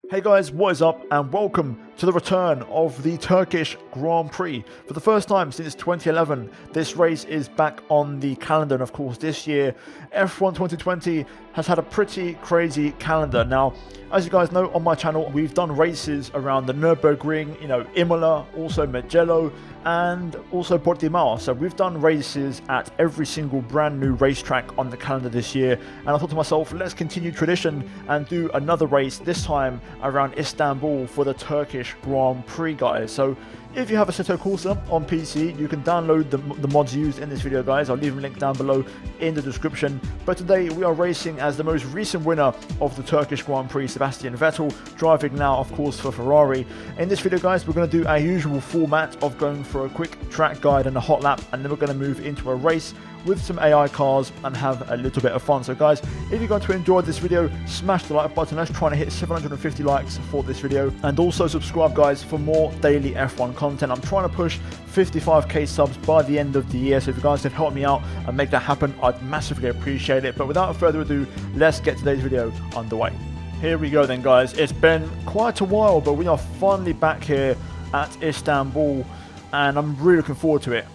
Hey guys, what is up and welcome to the return of the Turkish Grand Prix. For the first time since 2011, this race is back on the calendar, and of course this year F1 2020 has had a pretty crazy calendar. Now, as you guys know, on my channel we've done races around the Nürburgring, Imola, also Mugello and also Portimao. So we've done races at every single brand new racetrack on the calendar this year, and I thought to myself, let's continue tradition and do another race, this time around Istanbul for the Turkish Grand Prix, guys. So if you have a Assetto Corsa on PC, you can download the mods used in this video, guys. I'll leave them linked down below in the description. But today we are racing as the most recent winner of the Turkish Grand Prix, Sebastian Vettel, driving now of course for Ferrari. In this video, guys, we're going to do our usual format of going for a quick track guide and a hot lap, and then we're going to move into a race with some AI cars and have a little bit of fun. So guys, if you're going to enjoy this video, smash the like button. Let's try to hit 750 likes for this video, and also subscribe, guys, for more daily F1 content. I'm trying to push 55k subs by the end of the year, so if you guys can help me out and make that happen, I'd massively appreciate it. But without further ado, let's get today's video underway. Here we go then, guys. It's been quite a while, but we are finally back here at Istanbul, and I'm really looking forward to it.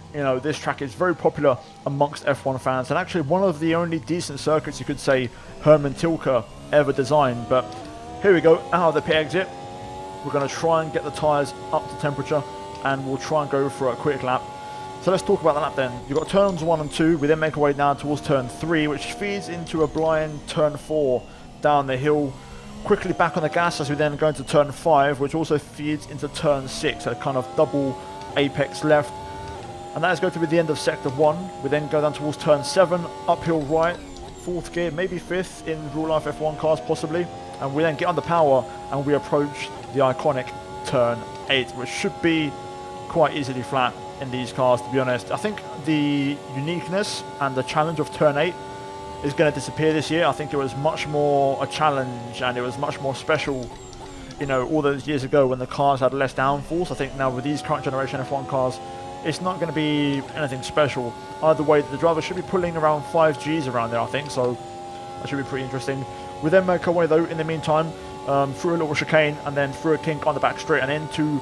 This track is very popular amongst F1 fans, and actually one of the only decent circuits, you could say, Hermann Tilke ever designed. But here we go, out of the pit exit. We're going to try and get the tyres up to temperature, and we'll try and go for a quick lap. So let's talk about the lap then. You've got turns 1 and 2. We then make our way down towards turn 3, which feeds into a blind turn 4 down the hill. Quickly back on the gas as we then go into turn 5, which also feeds into turn 6, a kind of double apex left. And that is going to be the end of sector 1. We then go down towards turn 7, uphill right, 4th gear, maybe 5th in real life F1 cars possibly. And we then get on the power and we approach the iconic turn 8, which should be quite easily flat in these cars, to be honest. I think the uniqueness and the challenge of turn 8 is going to disappear this year. I think it was much more a challenge and it was much more special, all those years ago when the cars had less downforce. I think now with these current generation F1 cars, it's not going to be anything special. Either way, the driver should be pulling around 5 Gs around there, I think, so that should be pretty interesting. We then make our way, though, in the meantime, through a little chicane and then through a kink on the back straight and into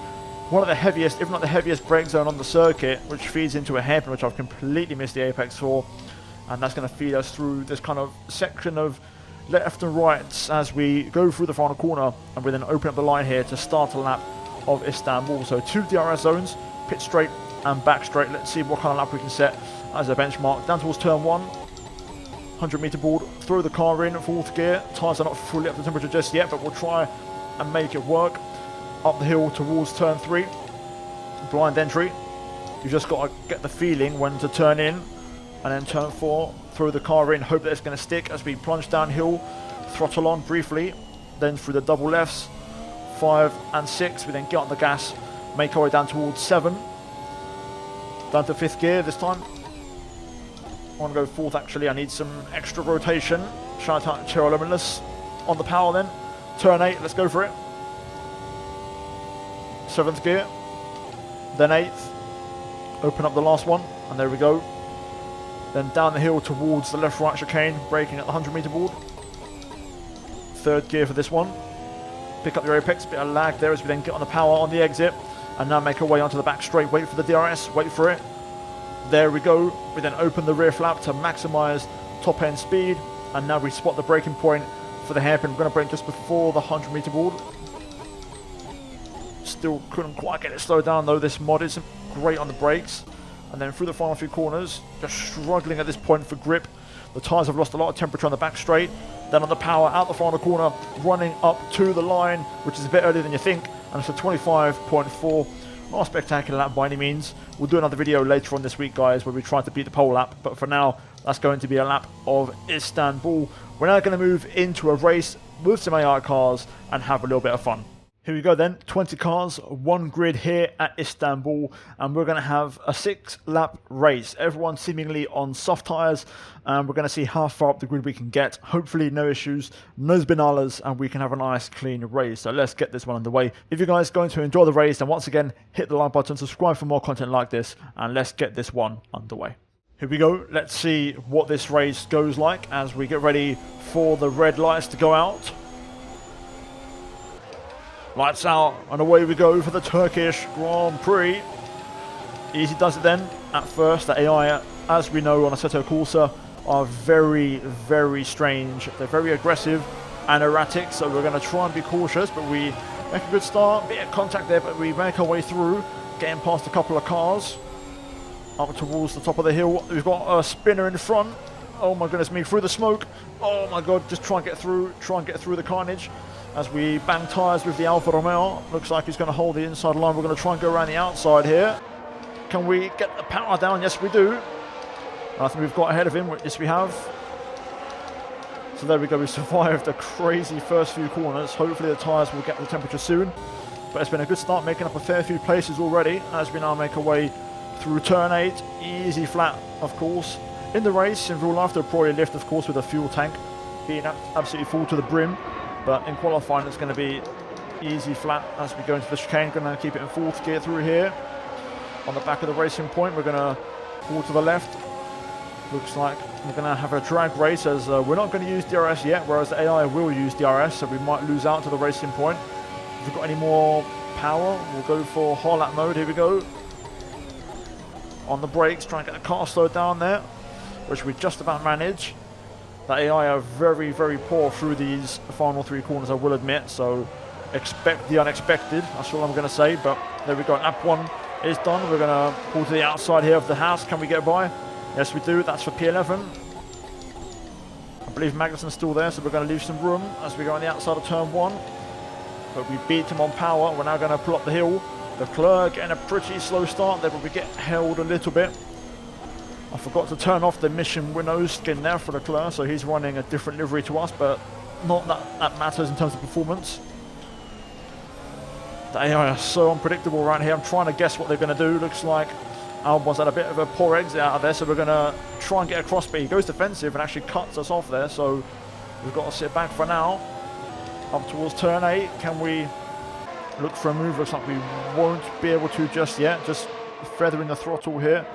one of the heaviest, if not the heaviest, brake zone on the circuit, which feeds into a hairpin, which I've completely missed the apex for. And that's going to feed us through this kind of section of left and right as we go through the final corner, and we then open up the line here to start a lap of Istanbul. So 2 DRS zones, pit straight and back straight. Let's see what kind of lap we can set as a benchmark. Down towards turn 1, 100 meter board, throw the car in, 4th gear. Tyres are not fully up to temperature just yet, but we'll try and make it work. Up the hill towards turn 3, blind entry. You've just got to get the feeling when to turn in. And then turn 4, throw the car in, hope that it's going to stick as we plunge downhill, throttle on briefly, then through the double lefts, 5 and 6, we then get on the gas, make our way down towards 7, down to 5th gear this time. I want to go 4th actually, I need some extra rotation. Shout out to Cheryl Limitless on the power then. Turn 8, let's go for it. 7th gear, then 8th, open up the last one, and there we go. Then down the hill towards the left-right chicane, braking at the 100 meter board. 3rd gear for this one. Pick up your apex, bit of lag there as we then get on the power on the exit. And now make our way onto the back straight, wait for the DRS, wait for it. There we go. We then open the rear flap to maximise top end speed. And now we spot the braking point for the hairpin. We're going to brake just before the 100 meter board. Still couldn't quite get it slowed down though. This mod isn't great on the brakes. And then through the final 3 corners, just struggling at this point for grip. The tyres have lost a lot of temperature on the back straight. Then on the power, out the final corner, running up to the line, which is a bit earlier than you think. And it's a 25.4. Not a spectacular lap by any means. We'll do another video later on this week, guys, where we try to beat the pole lap. But for now, that's going to be a lap of Istanbul. We're now going to move into a race with some AI cars and have a little bit of fun. Here we go then, 20 cars, 1 grid here at Istanbul, and we're going to have a 6-lap race. Everyone seemingly on soft tyres, and we're going to see how far up the grid we can get. Hopefully no issues, no spinalas, and we can have a nice clean race. So let's get this one underway. If you guys are going to enjoy the race, then once again, hit the like button, subscribe for more content like this, and let's get this one underway. Here we go, let's see what this race goes like as we get ready for the red lights to go out. Lights out, and away we go for the Turkish Grand Prix. Easy does it then. At first, the AI, as we know on Assetto Corsa, are very, very strange. They're very aggressive and erratic, so we're going to try and be cautious, but we make a good start. Bit of contact there, but we make our way through, getting past a couple of cars. Up towards the top of the hill, we've got a spinner in front. Oh my goodness me, through the smoke. Oh my god, just try and get through the carnage. As we bang tyres with the Alfa Romeo. Looks like he's going to hold the inside line. We're going to try and go around the outside here. Can we get the power down? Yes, we do. I think we've got ahead of him. Yes, we have. So there we go. We survived a crazy first few corners. Hopefully the tyres will get the temperature soon. But it's been a good start, making up a fair few places already as we now make our way through turn 8. Easy flat, of course. In the race, in real life, they'll probably lift, of course, with a fuel tank being absolutely full to the brim. But in qualifying, it's going to be easy flat as we go into the chicane. Going to keep it in fourth gear through here. On the back of the racing point, we're going to pull to the left. Looks like we're going to have a drag race as we're not going to use DRS yet, whereas the AI will use DRS, so we might lose out to the racing point. If we've got any more power, we'll go for hard mode. Here we go. On the brakes, try and get the car slowed down there, which we just about manage. The AI are very, very poor through these final 3 corners, I will admit, so expect the unexpected, that's all I'm going to say. But there we go, lap 1 is done. We're going to pull to the outside here of the house. Can we get by? Yes, we do. That's for P11. I believe Magnussen's still there, so we're going to leave some room as we go on the outside of turn 1. But we beat him on power. We're now going to pull up the hill. Leclerc getting a pretty slow start there, but we get held a little bit. I forgot to turn off the mission window skin there for Leclerc, so he's running a different livery to us, but not that matters in terms of performance. The AI are so unpredictable right here. I'm trying to guess what they're going to do. Looks like Albon's had a bit of a poor exit out of there, so we're going to try and get across, but he goes defensive and actually cuts us off there, so we've got to sit back for now. Up towards turn 8, can we look for a move? Looks like we won't be able to just yet. Just feathering the throttle here.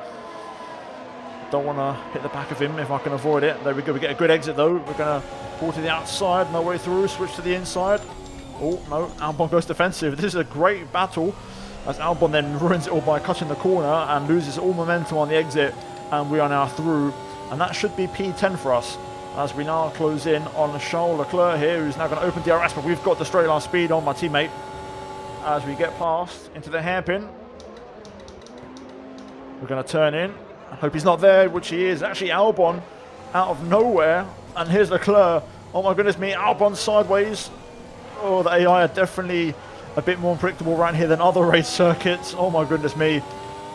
Don't want to hit the back of him if I can avoid it. There we go, we get a good exit though. We're going to pull to the outside, no way through, switch to the inside. Oh no, Albon goes defensive. This is a great battle as Albon then ruins it all by cutting the corner and loses all momentum on the exit, and we are now through, and that should be P10 for us as we now close in on Charles Leclerc here, who's now going to open DRS, but we've got the straight line speed on my teammate as we get past into the hairpin. We're going to turn in. I hope he's not there, which he is. Actually, Albon out of nowhere, and here's Leclerc. Oh my goodness me, Albon sideways. Oh, the AI are definitely a bit more unpredictable around here than other race circuits. Oh my goodness me,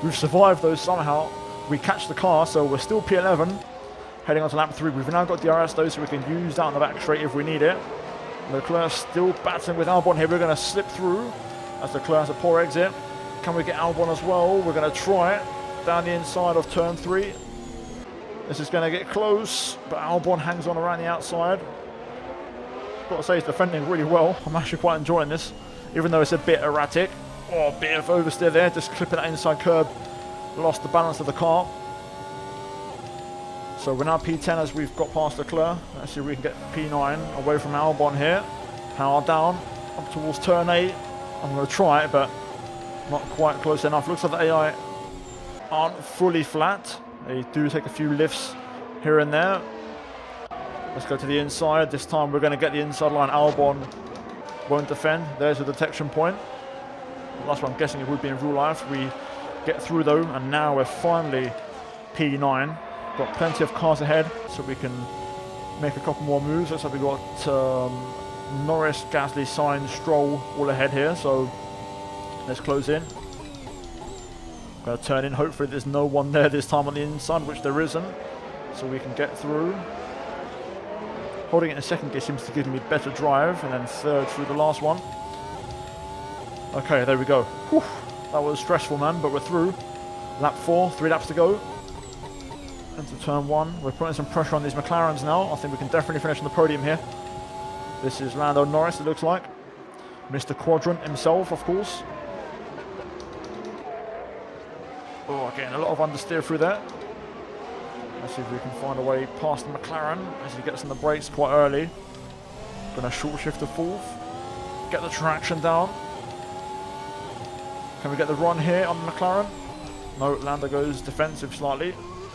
we've survived those somehow. We catch the car, so we're still P11. Heading on to lap 3. We've now got DRS though, so we can use that on the back straight if we need it. Leclerc still battling with Albon here. We're going to slip through as Leclerc has a poor exit. Can we get Albon as well? We're going to try it. Down the inside of turn 3. This is going to get close, but Albon hangs on around the outside. Got to say he's defending really well. I'm actually quite enjoying this, even though it's a bit erratic. Oh, a bit of oversteer there, just clipping that inside curb. Lost the balance of the car. So we're now P10 as we've got past Leclerc. Let's see if we can get P9 away from Albon here. Power down, up towards turn 8. I'm going to try it, but not quite close enough. Looks like the AI aren't fully flat. They do take a few lifts here and there. Let's go to the inside. This time we're going to get the inside line. Albon won't defend. There's a detection point. Well, that's what I'm guessing it would be in real life. We get through though, and now we're finally P9. Got plenty of cars ahead, so we can make a couple more moves. Looks like we've got Norris, Gasly, Sainz, Stroll all ahead here, so let's close in. Going to turn in. Hopefully there's no one there this time on the inside, which there isn't, so we can get through. Holding it in second gear seems to give me better drive, and then third through the last one. Okay, there we go. Whew, that was stressful, man, but we're through. Lap 4, 3 laps to go. Into turn 1. We're putting some pressure on these McLarens now. I think we can definitely finish on the podium here. This is Lando Norris, it looks like. Mr. Quadrant himself, of course. Oh, getting a lot of understeer through there. Let's see if we can find a way past the McLaren as he gets on the brakes quite early. Going to short shift to 4th. get the traction down. Can we get the run here on the McLaren? No, Lando goes defensive slightly.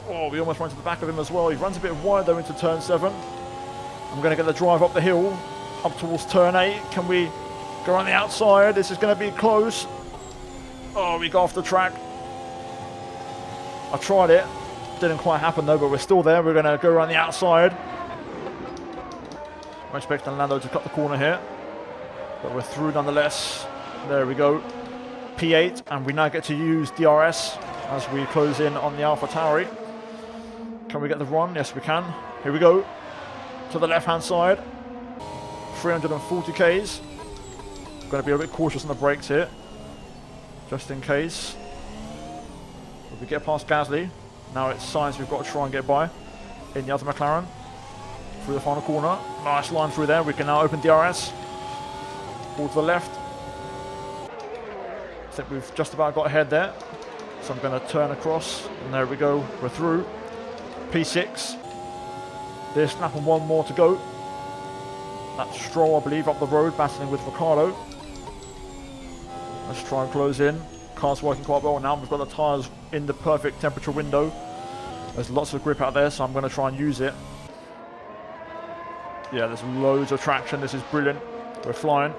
Oh, we almost run to the back of him as well. He runs a bit wide though into turn 7. I'm going to get the drive up the hill, up towards turn 8. Can we go on the outside? This is going to be close. Oh, we got off the track. I tried it. Didn't quite happen though, but we're still there. We're going to go around the outside. I'm expecting Lando to cut the corner here, but we're through nonetheless. There we go. P8, and we now get to use DRS as we close in on the AlphaTauri. Can we get the run? Yes, we can. Here we go. To the left-hand side. 340 Ks. Going to be a bit cautious on the brakes here, just in case. If we get past Gasly, now it's Sainz we've got to try and get by in the other McLaren. Through the final corner. Nice line through there. We can now open DRS. All to the left. I think we've just about got ahead there. So I'm going to turn across. And there we go. We're through. P6. There's snapping one more to go. That's Stroll, I believe, up the road, battling with Ricciardo. Let's try and close in. Car's working quite well now. We've got the tyres in the perfect temperature window. There's lots of grip out there, so I'm going to try and use it. Yeah, there's loads of traction. This is brilliant. We're flying.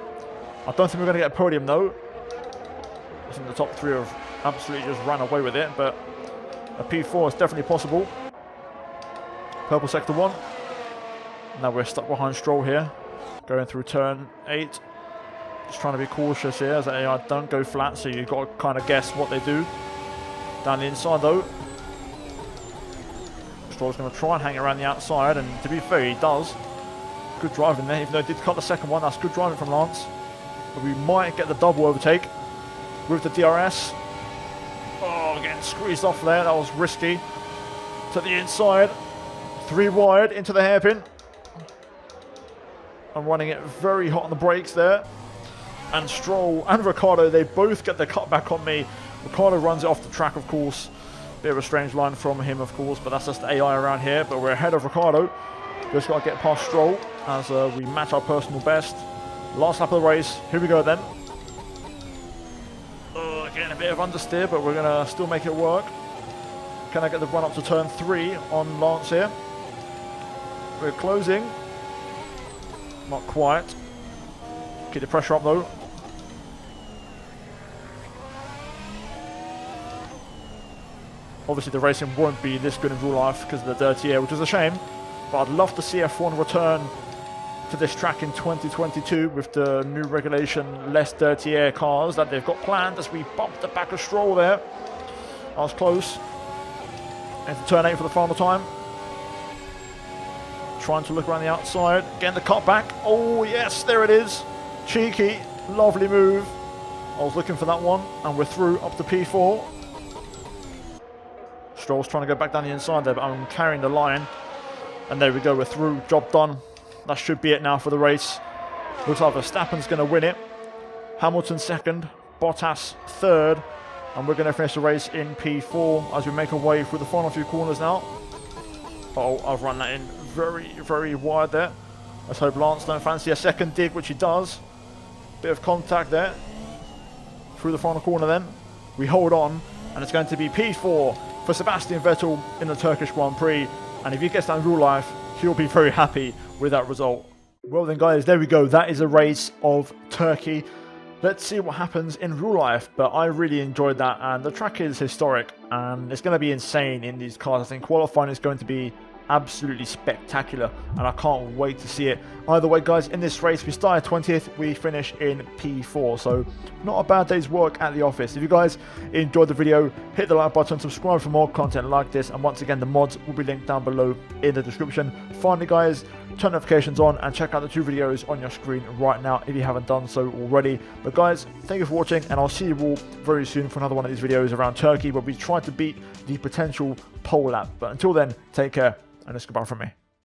I don't think we're going to get a podium, though. I think the top 3 have absolutely just ran away with it, but a P4 is definitely possible. Purple sector 1. Now we're stuck behind Stroll here. Going through turn 8. Just trying to be cautious here, as I don't go flat, so you've got to kind of guess what they do. Down the inside, though. Stroll's going to try and hang around the outside, and to be fair, he does. Good driving there, even though he did cut the second one. That's good driving from Lance. But we might get the double overtake with the DRS. Oh, getting squeezed off there. That was risky. To the inside. 3 wide into the hairpin. I'm running it very hot on the brakes there. And Stroll and Ricciardo, they both get the cut back on me. Ricciardo runs it off the track, of course. Bit of a strange line from him, of course, but that's just AI around here. But we're ahead of Ricciardo. Just got to get past Stroll as we match our personal best. Last lap of the race. Here we go then. Getting a bit of understeer, but we're going to still make it work. Can I get the run up to turn 3 on Lance here? We're closing. Not quite. Keep the pressure up though. Obviously the racing won't be this good in real life because of the dirty air, which is a shame. But I'd love to see F1 return to this track in 2022 with the new regulation, less dirty air cars that they've got planned, as we bumped the back of Stroll there. I was close. Into turn 8 for the final time. Trying to look around the outside, getting the cut back. Oh yes, there it is. Cheeky, lovely move. I was looking for that one, and we're through up to P4. Stroll's trying to go back down the inside there, but I'm carrying the line. And there we go, we're through, job done. That should be it now for the race. Looks like Verstappen's going to win it. Hamilton second, Bottas third. And we're going to finish the race in P4 as we make our way through the final few corners now. Oh, I've run that in very, very wide there. Let's hope Lance don't fancy a second dig, which he does. Bit of contact there. Through the final corner then. We hold on, and it's going to be P4 for Sebastian Vettel in the Turkish Grand Prix. And if he gets that in real life, he'll be very happy with that result. Well then guys, there we go. That is a race of Turkey. Let's see what happens in real life. But I really enjoyed that, and the track is historic, and it's going to be insane in these cars. I think qualifying is going to be absolutely spectacular, and I can't wait to see it. Either way guys, in this race we started 20th, we finish in P4, so not a bad day's work at the office. If you guys enjoyed the video, hit the like button, subscribe for more content like this, and once again the mods will be linked down below in the description. Finally guys, turn notifications on and check out the 2 videos on your screen right now if you haven't done so already. But guys, thank you for watching, and I'll see you all very soon for another one of these videos around Turkey, where we try to beat the potential pole lap. But until then, take care, and it's goodbye from me.